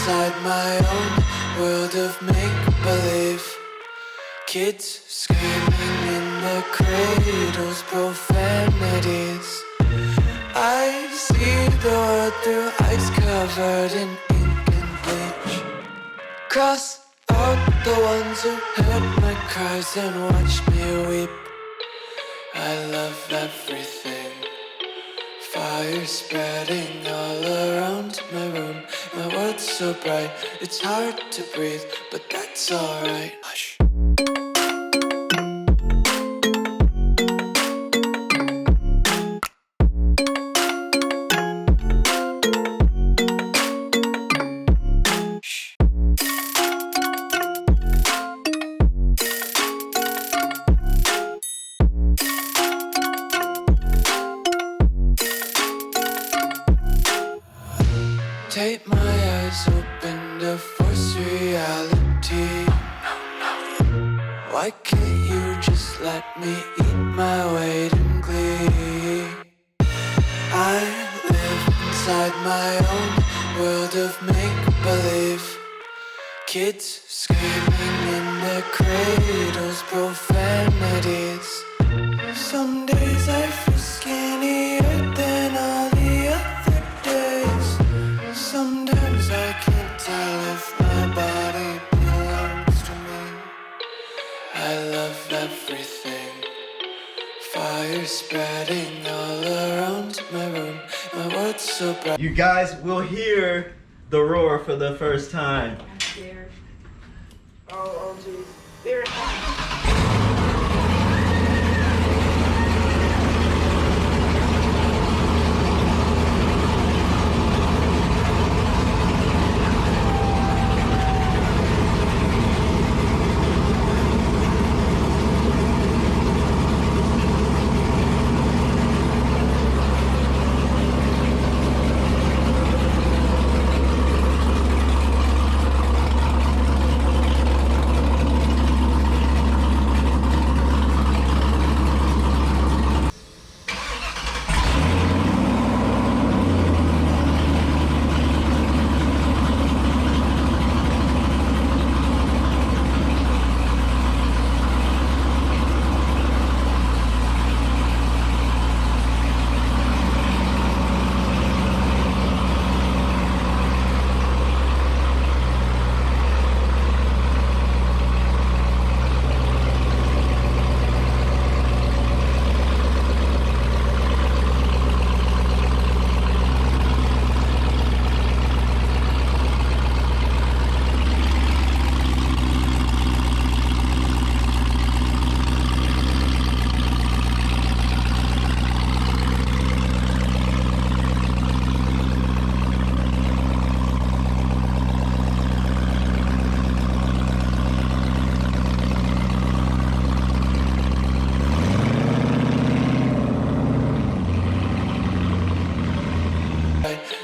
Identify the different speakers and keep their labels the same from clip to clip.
Speaker 1: inside my own world of make-believe. Kids screaming in their cradles, profanities. I see the world through ice covered in ink and bleach. Cross out the ones who heard my cries and watched me weep. I love everything. Fire spreading all around my room. My world's so bright, it's hard to breathe, but that's alright. Hush. Tape my eyes open to force reality. Why can't you just let me eat my weight in glee? I live inside my own world of make-believe. Kids screaming in their cradles, profanities. Some days I feel skinnier than all the other days. Sometimes I can't tell if my body belongs to me. I love everything. Fire spreading all around my room. My world's so bright.
Speaker 2: You guys will hear the roar for the first time.
Speaker 3: I'm scared. Oh, geez. There it comes.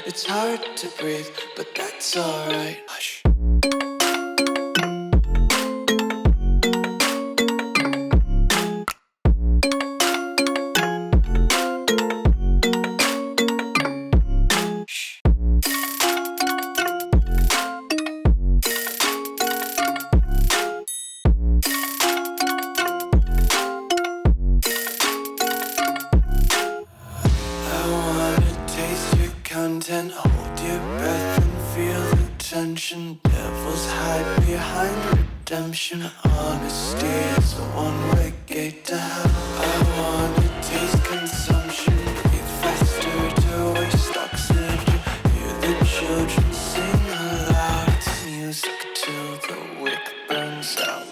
Speaker 1: It's hard to breathe, but that's alright. Hush. Content, hold your breath and feel the tension. Devils hide behind redemption. Honesty is a one-way gate to hell. I wanna taste consumption. Breathe faster to waste oxygen. Hear the children sing aloud. It's music till the wick burns out.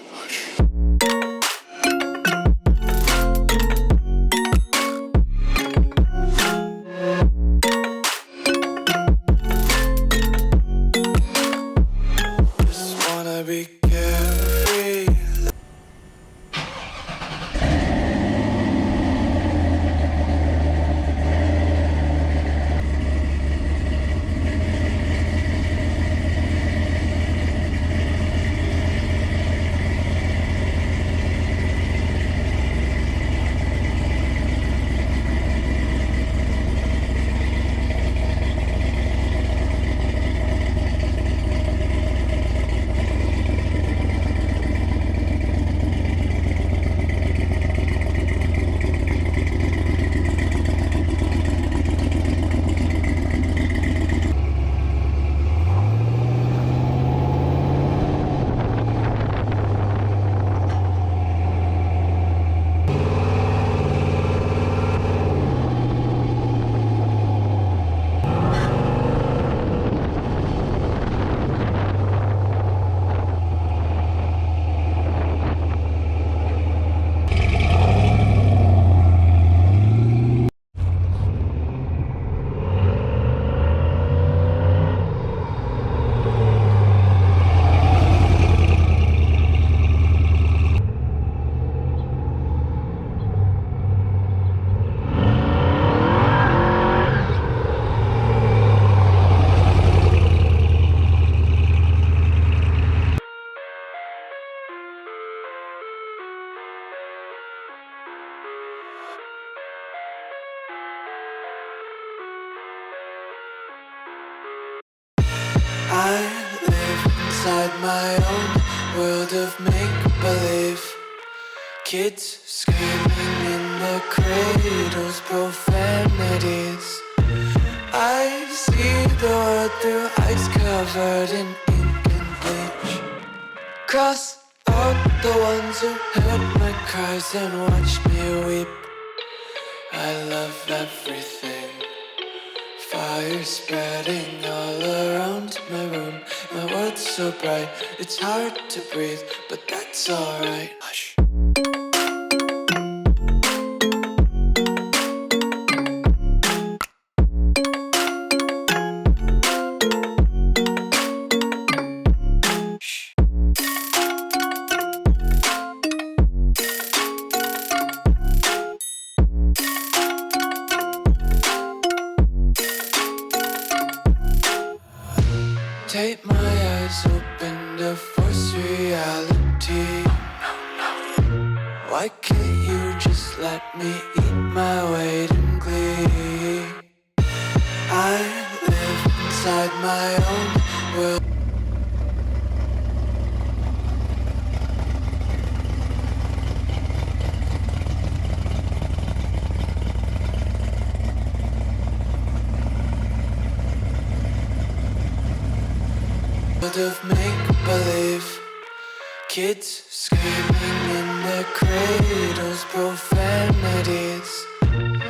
Speaker 1: Be carefree. inside my own world of make-believe. Kids screaming in their cradles, profanities. I see the world through ice covered in ink and bleach. Cross out the ones who heard my cries and watched me weep. I love everything. Fire spreading all around my room. My world's so bright, it's hard to breathe, but that's alright. Hush. Take my eyes open to force reality. Why can't you just let me eat my weight in glee? I live inside my own world. Of make-believe. Kids screaming in their cradles, profanities.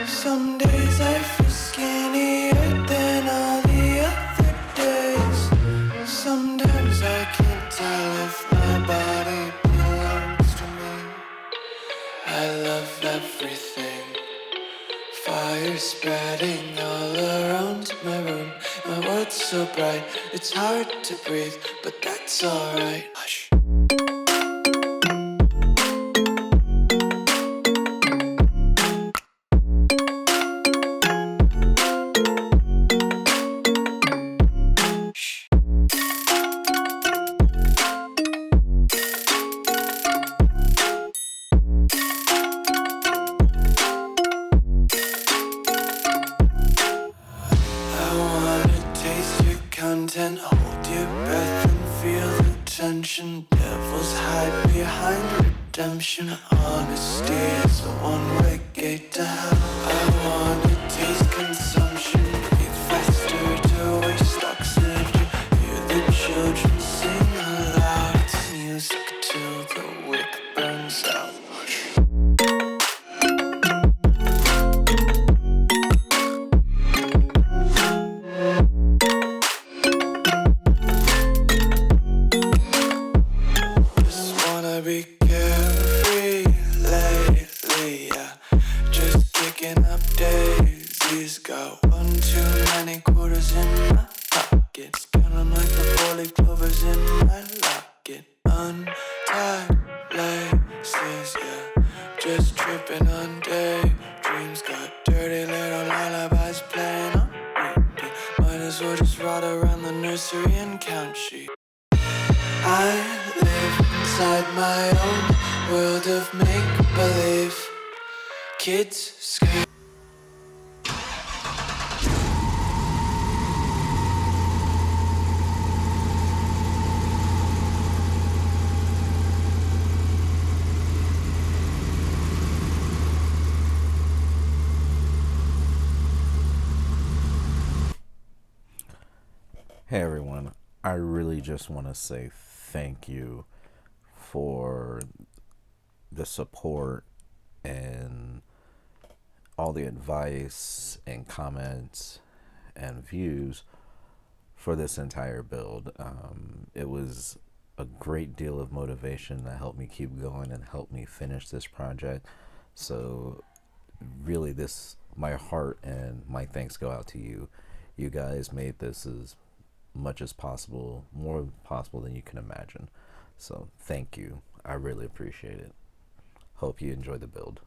Speaker 1: Some days I feel skinnier than all the other days. Sometimes I can't tell if my body belongs to me. I love everything. Fire spreading all around my room. My world's so bright, it's hard to breathe, but that's alright. Hush. Content, hold your breath and feel the tension. Devils hide behind redemption. Honesty is a one-way gate to hell. I wanna taste consumption. Breathe faster to waste oxygen. Hear the children sing aloud. It's music till the wick burns out. Be carefree lately, yeah. Just kicking up daisies. Got one too many quarters in my pockets. Count 'em like the 4-leaf clovers in my locket. Untied laces, yeah. Just tripping on daydreams. Got dirty little lullabies playing on repeat. Might as well just ride around the nursery and count sheep. I live inside my own world of make-believe. Kids scream.
Speaker 4: Hey everyone, I really just want to say thank you for the support and all the advice and comments and views for this entire build. It was a great deal of motivation that helped me keep going and helped me finish this project. So really, my heart and my thanks go out to you. You guys made this as much as possible, more possible than you can imagine. So thank you. I really appreciate it. Hope you enjoy the build.